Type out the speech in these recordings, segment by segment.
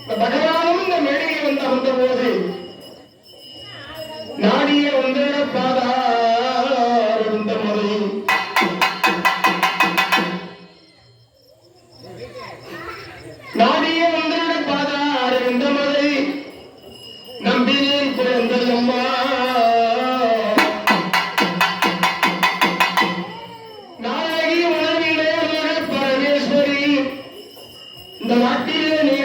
பகவானும் இந்த மேடையை வந்த போது நாடிய வந்த பாதார் இந்த முறை நாடிய வந்த பாதார் இந்த முறை நம்பினேன் குழந்தை அம்மா நாயகி உணவிலே பரமேஸ்வரி இந்த நாட்டிலே நீ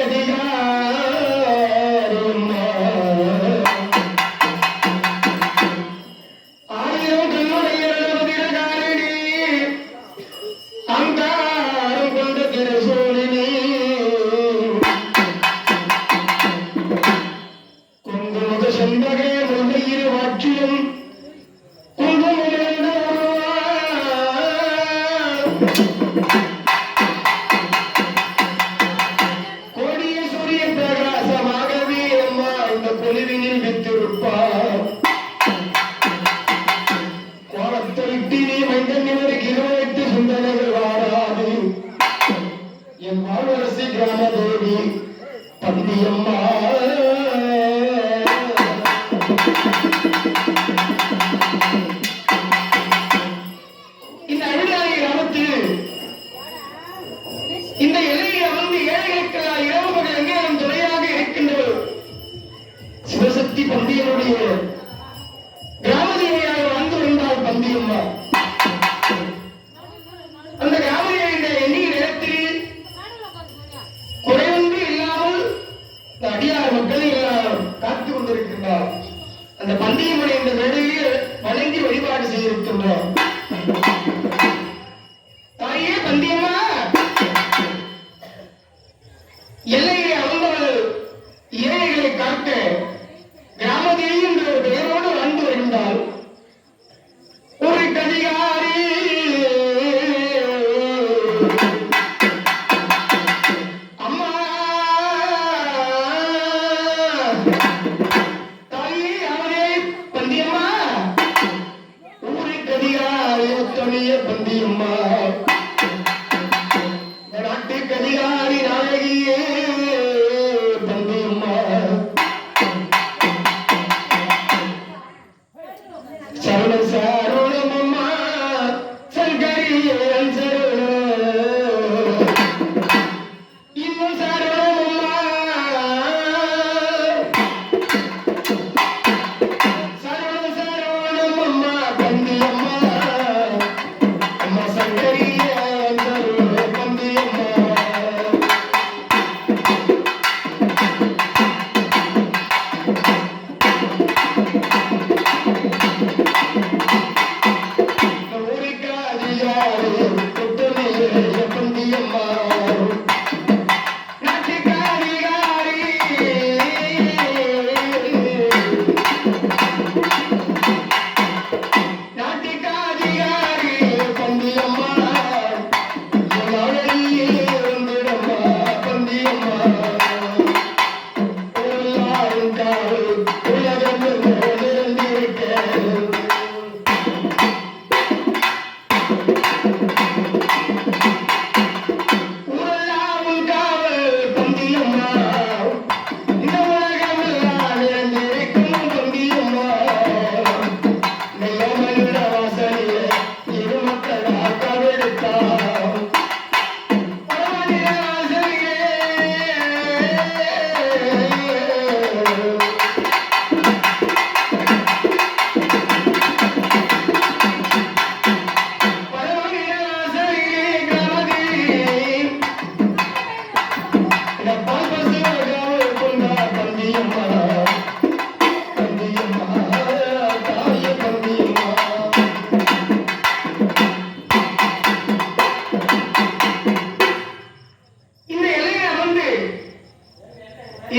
கிராமதேவி பந்தியம்மா இந்த அருளாய் கிராமத்தில் இந்த எல்லையை அமர்ந்து ஏழைகளுக்கு இரவு பகல் எங்கேயும் துணையாக இருக்கின்ற சிவசக்தி பந்தியனுடைய கிராமதேவியாக வாழ்ந்து வந்தால் பந்தியம்மா அந்த கிராமதேவியுடைய எண்ணிய நேரத்தில் குறைவொன்று இல்லாமல் இந்த அடியார் மக்கள் எல்லாம் காத்துக் கொண்டிருக்கின்றார். அந்த பந்தியம்மனை இந்த வேளையில் வணங்கி வழிபாடு செய்திருக்கின்றோம். தாயே பந்தியம்மா, எல்லையை அமர்ந்தவள் ஏழைகளை காக்க கிராமதேவி என்ற ஒரு பெயரோடு வாழ்ந்து வருகின்றாள். ஒரு கதிகாரி அம்மா தாயே அவரே பந்தியம்மா, ஊரை கதிகாரி தொழிய பந்தியம்மா, நாட்டு கதிகாரி நாயகியே பந்தியம்மா, சரண சரணமம்மா சங்கரியே இன்னும் சரணமம்மா சரண சரணமம்மா பந்தியம்மா, அம்மா சங்கரியே பந்தியம்மா.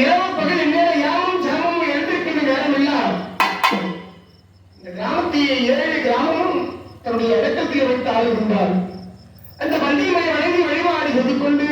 இரவு பகல் இந்நேர யாமும் ஜாமும் எழுந்திருக்கின்ற நேரமெல்லாம் இந்த கிராமத்தை 7 கிராமமும் தன்னுடைய இடக்கத்தில் வைத்து ஆளுகின்றார். அந்த பந்தியம்மை வணங்கி வழிபாடு செய்து கொண்டு